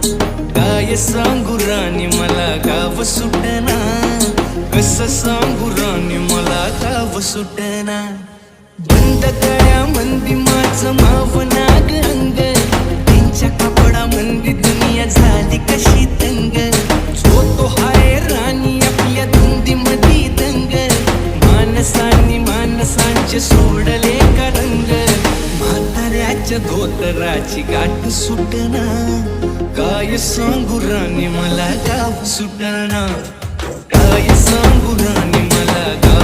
काय सांगू राणी मला गाव सुटना, कसं सांगू राणी मला गाव सुटना. बंद गळ्या मंदी माझं मावना गंग, त्यांच्या कपडा मंदी दुनिया झाली कशी तंग. जो तो हाय राणी आपल्या धुंदी मधी दंग, माणसांनी माणसांचे सोडले का रंग. म्हाताऱ्याच्या धोतराची गाठ सुटना, काय सांगू राणी मला गाव सुटना. काय सांगू राणी मला गाव